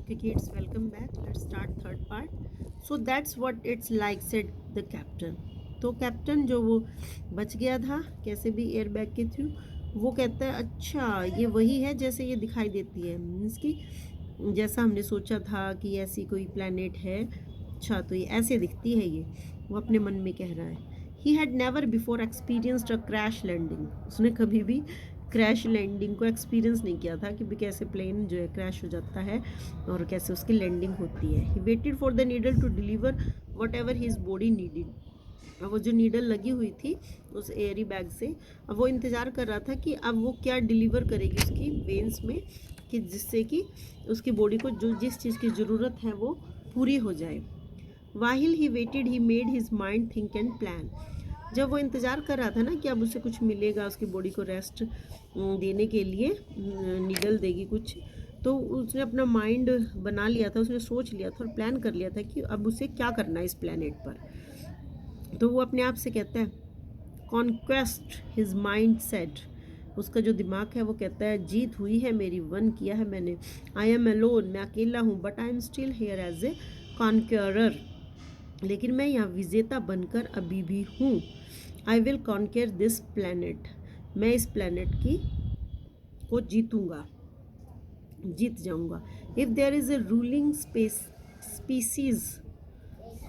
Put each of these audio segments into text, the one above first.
Okay kids, welcome back. Let's start third part. So that's what it's like, said the captain. तो captain जो वो बच गया था कैसे भी एयर बैग के थ्रू, वो कहता है अच्छा ये वही है जैसे ये दिखाई देती है, मीन्स कि जैसा हमने सोचा था कि ऐसी कोई प्लैनेट है, अच्छा तो ये ऐसे दिखती है, ये वो अपने मन में कह रहा है. He had never before experienced a crash landing. उसने कभी भी क्रैश लैंडिंग को एक्सपीरियंस नहीं किया था कि भी कैसे प्लेन जो है क्रैश हो जाता है और कैसे उसकी लैंडिंग होती है. He waited for the needle to deliver whatever his body needed. अब वो जो नीडल लगी हुई थी उस एयरी बैग से, अब वो इंतज़ार कर रहा था कि अब वो क्या डिलीवर करेगी उसकी वेन्स में, कि जिससे कि उसकी बॉडी को जो जिस चीज़ की ज़रूरत है वो पूरी हो जाए. While he waited he made his mind think and plan. जब वो इंतज़ार कर रहा था ना कि अब उसे कुछ मिलेगा, उसकी बॉडी को रेस्ट देने के लिए निडल देगी कुछ, तो उसने अपना माइंड बना लिया था, उसने सोच लिया था और प्लान कर लिया था कि अब उसे क्या करना है इस प्लैनेट पर. तो वो अपने आप से कहता है कॉन्क्वेस्ट हिज माइंड सेट. उसका जो दिमाग है वो कहता है जीत हुई है मेरी, वन किया है मैंने. आई एम अलोन, मैं अकेला हूँ, but I am still here as a conqueror. लेकिन मैं यहाँ विजेता बनकर अभी भी हूँ. I will conquer this planet. मैं इस प्लैनेट की को जीतूंगा, जीत जाऊंगा. If there is a ruling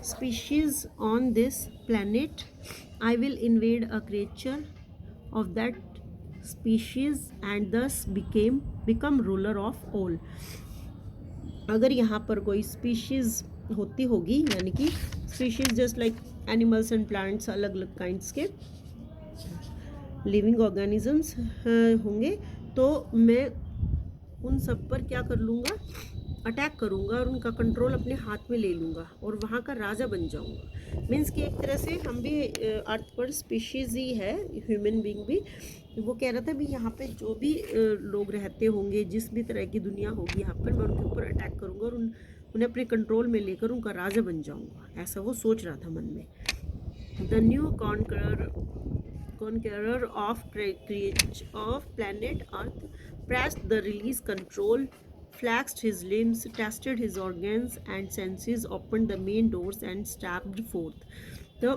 species on this planet, I will invade a creature of that species and thus become ruler of all. अगर यहाँ पर कोई स्पीशीज़ होती होगी, यानी कि species just like animals and plants, अलग अलग काइंड्स के लिविंग ऑर्गेनिजम्स होंगे, तो मैं उन सब पर क्या कर लूँगा, अटैक करूँगा और उनका कंट्रोल अपने हाथ में ले लूँगा और वहाँ का राजा बन जाऊँगा. मीन्स कि एक तरह से हम भी अर्थ पर स्पीशीज़ ही है, ह्यूमन बीइंग भी. वो कह रहा था भी यहाँ पे जो भी लोग रहते होंगे, जिस भी तरह की दुनिया होगी यहाँ पर, मैं उनके ऊपर अटैक करूँगा और उन्हें अपने कंट्रोल में लेकर उनका राजा बन जाऊँगा. ऐसा वो सोच रहा था मन में. The new conqueror of planet Earth pressed the release control, flexed his limbs, tested his organs and senses, opened the main doors and stepped forth. तो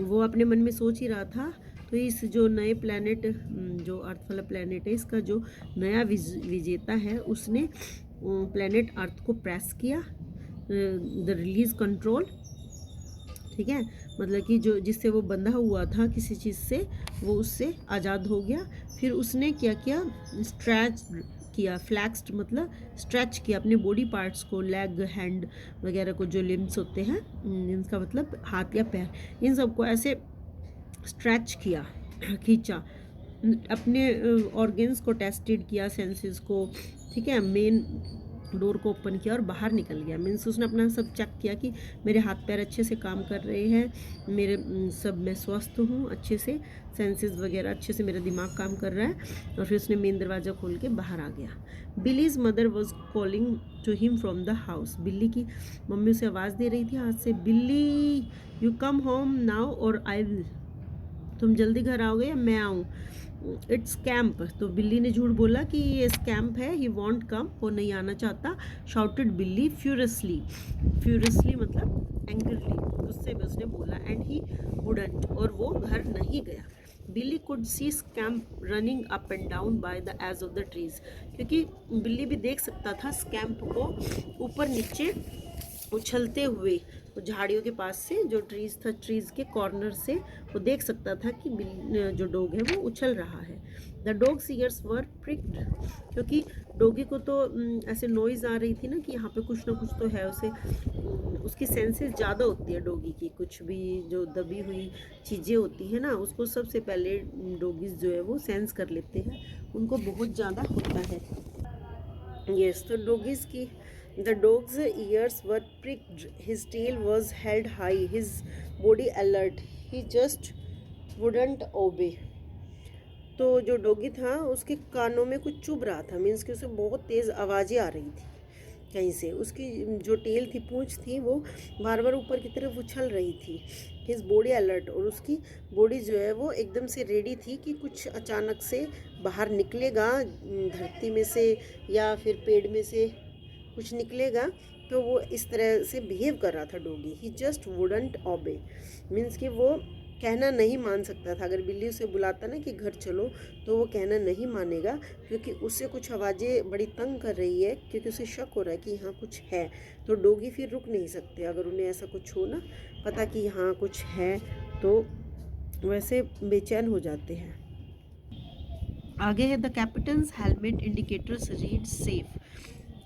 वो अपने मन में सोच ही रहा था. तो इस जो नए प्लैनेट, जो अर्थ वाला प्लैनेट है, इसका जो नया विजेता है, उसने प्लैनेट अर्थ को प्रेस किया, द रिलीज कंट्रोल, ठीक है, मतलब कि जो जिससे वो बंधा हुआ था किसी चीज़ से, वो उससे आज़ाद हो गया. फिर उसने क्या किया, स्ट्रेच किया. फ्लैक्स्ड मतलब स्ट्रेच किया अपने बॉडी पार्ट्स को, लेग, हैंड वगैरह को, जो लिम्स होते हैं, इनका मतलब हाथ या पैर, इन सबको ऐसे स्ट्रेच किया, खींचा. अपने ऑर्गन्स को टेस्टेड किया, सेंसेस को, ठीक है, मेन डोर को ओपन किया और बाहर निकल गया. मीन्स उसने अपना सब चेक किया कि मेरे हाथ पैर अच्छे से काम कर रहे हैं, मेरे सब, मैं स्वस्थ हूँ अच्छे से, सेंसेस वगैरह अच्छे से, मेरा दिमाग काम कर रहा है. और फिर उसने मेन दरवाज़ा खोल के बाहर आ गया. Billy's mother was calling to him from the house. बिल्ली की मम्मी उसे आवाज़ दे रही थी हाथ से, बिल्ली यू कम होम नाउ और आई विल. तुम जल्दी घर आओगे या मैं आऊँ. It's camp. तो बिल्ली ने झूठ बोला कि ये कैंप है, ही वॉन्ट कम, वो नहीं आना चाहता. शाउटेड बिल्ली फ्यूरियसली. फ्यूरियसली मतलब एंग्रीली, गुस्से में उसने बोला. एंड ही वुडंट, और वो घर नहीं गया. बिल्ली could see Scamp running up and down by the edge of the trees. क्योंकि बिल्ली भी देख सकता था स्कैम्प को ऊपर नीचे उछलते हुए, वो झाड़ियों के पास से, जो ट्रीज था, ट्रीज के कॉर्नर से वो देख सकता था कि जो डॉग है वो उछल रहा है. द डॉग्स ईयर्स वर प्रिक्ड. क्योंकि डॉगी को तो ऐसे नॉइज़ आ रही थी ना कि यहाँ पे कुछ ना कुछ तो है. उसे उसकी सेंसेस ज़्यादा होती है डॉगी की. कुछ भी जो दबी हुई चीज़ें होती हैं ना, उसको सबसे पहले डॉगीज़ जो है वो सेंस कर लेते हैं, उनको बहुत ज़्यादा होता है. यस, तो डॉगीज़ की, the dog's ears were pricked, his tail was held high, his body alert, he just wouldn't obey. तो जो डॉगी था उसके कानों में कुछ चुभ रहा था, मीन्स कि उसे बहुत तेज़ आवाज़ें आ रही थी कहीं से. उसकी जो टेल थी, पूंछ थी, वो बार बार ऊपर की तरफ उछल रही थी. हिज बॉडी अलर्ट, और उसकी बॉडी जो है वो एकदम से रेडी थी कि कुछ अचानक से बाहर निकलेगा धरती में से या फिर पेड़ में से, कुछ निकलेगा। तो वो इस तरह से बिहेव कर रहा था डॉगी। ही जस्ट वुडंट ओबे, मीन्स कि वो कहना नहीं मान सकता था। अगर बिल्ली उसे बुलाता ना कि घर चलो, तो वो कहना नहीं मानेगा, क्योंकि उससे कुछ आवाज़ें बड़ी तंग कर रही है, क्योंकि उसे शक हो रहा है कि यहाँ कुछ है। तो डॉगी फिर रुक नहीं सकते अगर उन्हें ऐसा कुछ हो ना, पता कि यहाँ कुछ है, तो वैसे बेचैन हो जाते हैं। आगे है the captains helmet indicators read safe.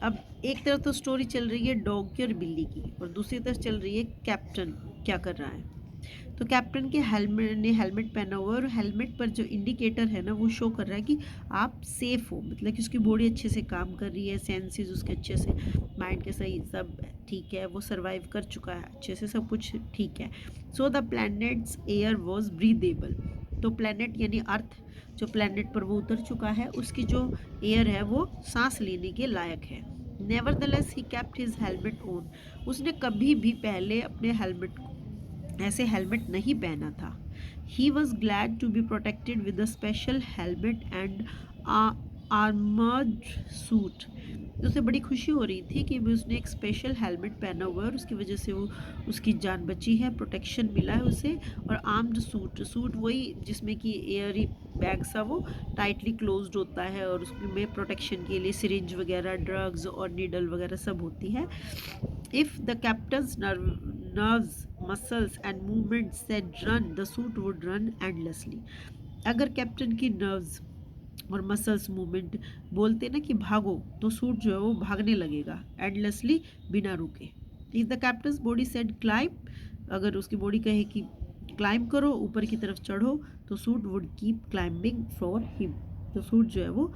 अब एक तरफ तो स्टोरी चल रही है डॉग की और बिल्ली की, और दूसरी तरफ चल रही है कैप्टन क्या कर रहा है। तो कैप्टन के हेलमेट पहना हुआ है, और हेलमेट पर जो इंडिकेटर है ना, वो शो कर रहा है कि आप सेफ हो, मतलब कि उसकी बॉडी अच्छे से काम कर रही है, सेंसेस उसके अच्छे से, माइंड के सही सब ठीक है, वो सर्वाइव कर चुका है अच्छे से, सब कुछ ठीक है। So the planets air was breathable. तो प्लैनेट यानी अर्थ, जो प्लैनेट पर वो उतर चुका है, उसकी जो एयर है वो सांस लेने के लायक है। Nevertheless he kept his helmet on. उसने कभी भी पहले अपने ऐसे हेलमेट नहीं पहना था। He was glad to be protected with a special helmet and armoured suit. उसे बड़ी खुशी हो रही थी कि उसने एक स्पेशल हेलमेट पहना हुआ है, और उसकी वजह से वो उसकी जान बची है, प्रोटेक्शन मिला है उसे। और आर्म्ड सूट वही जिसमें कि एयर बैग सा वो टाइटली क्लोज्ड होता है, और उसमें प्रोटेक्शन के लिए सिरिंज वगैरह, ड्रग्स और नीडल वगैरह सब होती है। If the captains nerves, muscles and movements said run, the suit would run endlessly. अगर कैप्टन की नर्व्स और मसल्स मूवमेंट बोलते ना कि भागो, तो सूट जो है वो भागने लगेगा एंडलेसली, बिना रुके। If the captains body said climb, अगर उसकी बॉडी कहे कि क्लाइंब करो, ऊपर की तरफ चढ़ो, तो suit would keep climbing for him. तो सूट जो है वो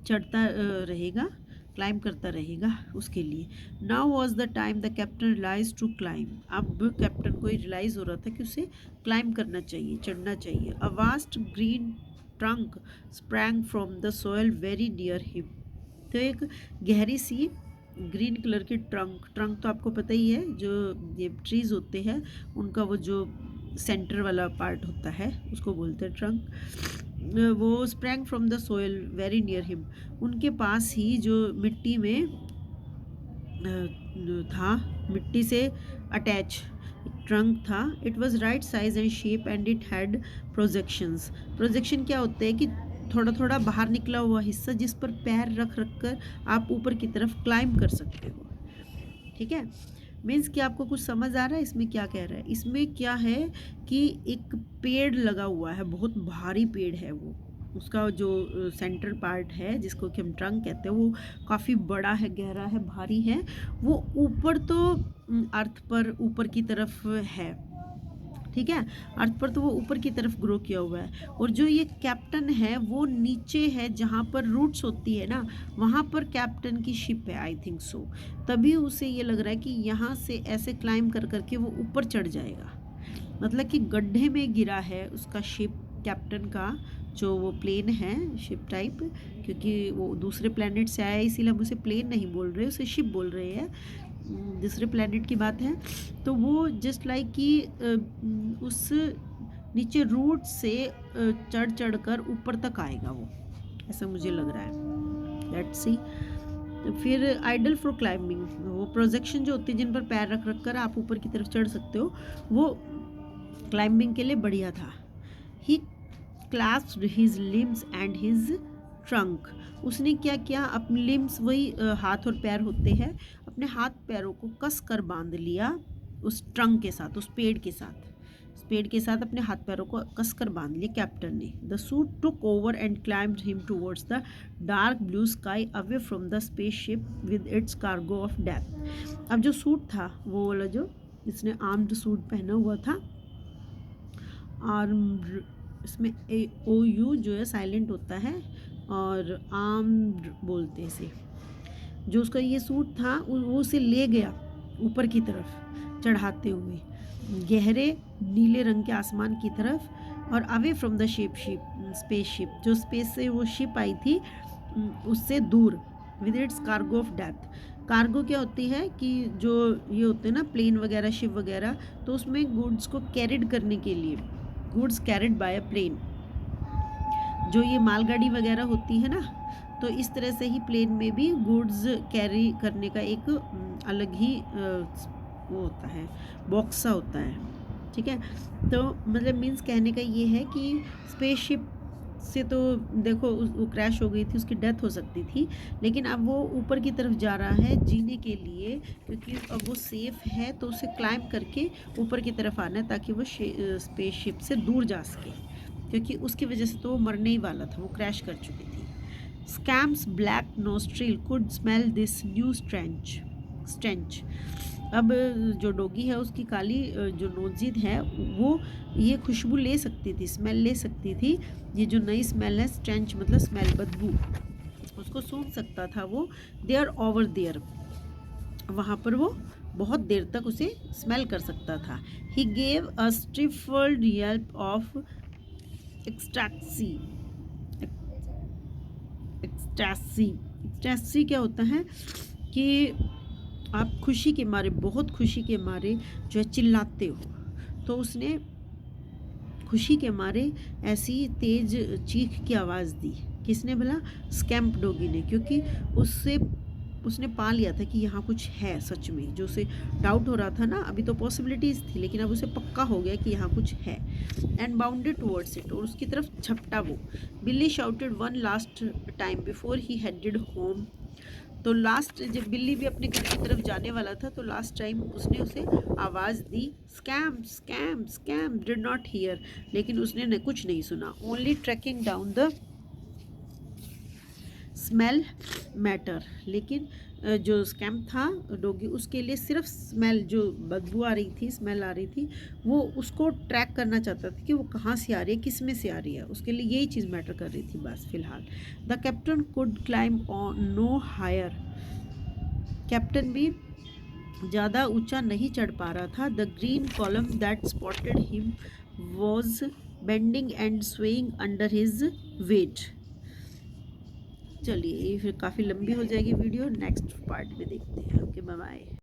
चढ़ता रहेगा, क्लाइंब करता रहेगा उसके लिए। Now was the time the captain realise to climb. अब कैप्टन को ही रियलाइज़ हो रहा था कि उसे क्लाइंब करना चाहिए, चढ़ना चाहिए। A vast green trunk sprang from the soil very near him. तो एक गहरी सी ग्रीन कलर की ट्रंक तो आपको पता ही है, जो ये ट्रीज़ होते हैं उनका वो जो सेंटर वाला पार्ट होता है उसको बोलते हैं ट्रंक। वो sprang from the soil very near him, उनके पास ही जो मिट्टी में था, मिट्टी से अटैच ट्रंक था। It was right size and shape and it had projections. Projection क्या होते हैं कि थोड़ा थोड़ा बाहर निकला हुआ हिस्सा, जिस पर पैर रख कर आप ऊपर की तरफ क्लाइंब कर सकते हो। ठीक है, मीन्स कि आपको कुछ समझ आ रहा है इसमें क्या कह रहा है। इसमें क्या है कि एक पेड़ लगा हुआ है, बहुत भारी पेड़ है वो, उसका जो सेंटर पार्ट है जिसको कि हम ट्रंक कहते हैं, वो काफ़ी बड़ा है, गहरा है, भारी है। वो ऊपर तो अर्थ पर ऊपर की तरफ है, ठीक है, अर्थ पर तो वो ऊपर की तरफ ग्रो किया हुआ है। और जो ये कैप्टन है वो नीचे है, जहाँ पर रूट्स होती है ना, वहाँ पर कैप्टन की शिप है, आई थिंक सो। तभी उसे ये लग रहा है कि यहाँ से ऐसे क्लाइंब कर करके वो ऊपर चढ़ जाएगा, मतलब कि गड्ढे में गिरा है उसका शिप, कैप्टन का जो वो प्लेन है, शिप टाइप, क्योंकि वो दूसरे प्लेनेट से आया है, इसीलिए हम उसे प्लेन नहीं बोल रहे, उसे शिप बोल रहे हैं, दूसरे प्लेनेट की बात है। तो वो जस्ट लाइक कि उस नीचे रूट से चढ़ चढ़ कर ऊपर तक आएगा वो, ऐसा मुझे लग रहा है। Let's see. फिर आइडल फॉर क्लाइंबिंग, वो प्रोजेक्शन जो होती है जिन पर पैर रख रख कर आप ऊपर की तरफ चढ़ सकते हो, वो क्लाइंबिंग के लिए बढ़िया था। He clasped his limbs and his trunk. उसने क्या किया, अपने लिम्स वही हाथ और पैर होते हैं, अपने हाथ पैरों को कस कर बांध लिया उस ट्रंक के साथ, उस पेड़ के साथ, उस पेड़ के साथ अपने हाथ पैरों को कस कर बांध लिया कैप्टन ने। The suit took over and climbed him towards the dark blue sky away from the spaceship with its cargo of death. अब जो सूट था वो वाला जो इसने आर्म्ड सूट पहना हुआ था, आर्म्ड, इसमें OU जो है साइलेंट होता है, और आर्म्ड बोलते हैं इसे। जो उसका ये सूट था वो उसे ले गया ऊपर की तरफ चढ़ाते हुए, गहरे नीले रंग के आसमान की तरफ, और अवे फ्रॉम द स्पेसशिप, जो स्पेस से वो शिप आई थी उससे दूर, with its cargo of death. Cargo क्या होती है कि जो ये होते हैं ना प्लेन वगैरह, शिप वगैरह, तो उसमें गुड्स को कैरिड करने के लिए, goods carried by a plane, जो ये मालगाड़ी वगैरह होती है ना, तो इस तरह से ही प्लेन में भी गुड्स कैरी करने का एक अलग ही वो होता है, बॉक्सा होता है, ठीक है। तो मतलब मीन्स कहने का ये है कि स्पेसशिप से तो देखो वो क्रैश हो गई थी, उसकी डेथ हो सकती थी, लेकिन अब वो ऊपर की तरफ जा रहा है जीने के लिए, क्योंकि अब वो सेफ है, तो उसे क्लाइंब करके ऊपर की तरफ आना है ताकि वो स्पेसशिप से दूर जा सके, क्योंकि उसकी वजह से तो वो मरने ही वाला था, वो क्रैश कर चुकी थी। Scamp's black nostril could smell this new strange. अब जो डॉगी है उसकी काली जो नोजिद है वो ये खुशबू ले सकती थी, स्मेल ले सकती थी, ये जो नई स्मेल है, स्ट्रेंच मतलब स्मेल, बदबू, उसको सूंघ सकता था वो। देयर ओवर देयर, वहाँ पर वो बहुत देर तक उसे स्मेल कर सकता था। He gave a stifled yelp of ecstasy. Ecstasy क्या होता है कि आप खुशी के मारे, बहुत खुशी के मारे जो है चिल्लाते हो, तो उसने खुशी के मारे ऐसी तेज चीख की आवाज़ दी। किसने बोला? स्कैम्प डॉगी ने, क्योंकि उसने पा लिया था कि यहाँ कुछ है सच में, जो उसे डाउट हो रहा था ना, अभी तो पॉसिबिलिटीज़ थी लेकिन अब उसे पक्का हो गया कि यहाँ कुछ है। एंड बाउंडेड टूवर्ड्स इट, और उसकी तरफ झपटा वो। बिल्ली shouted one last time before he headed home. तो लास्ट जब बिल्ली भी अपने घर की तरफ जाने वाला था, तो लास्ट टाइम उसने उसे आवाज़ दी, Scamp Scamp Scamp, did not hear, लेकिन उसने कुछ नहीं सुना। Only tracking down the smell matter, लेकिन जो स्कैम था डॉगी, उसके लिए सिर्फ स्मेल, जो बदबू आ रही थी, स्मेल आ रही थी, वो उसको ट्रैक करना चाहता था कि वो कहाँ से आ रही है, किस में से आ रही है, उसके लिए यही चीज़ मैटर कर रही थी बस फिलहाल। The captain could climb on no higher, captain भी ज़्यादा ऊंचा नहीं चढ़ पा रहा था। The green column that spotted him was bending and swaying under his weight. चलिए ये फिर काफ़ी लंबी हो जाएगी वीडियो, नेक्स्ट पार्ट में देखते हैं। Okay bye bye.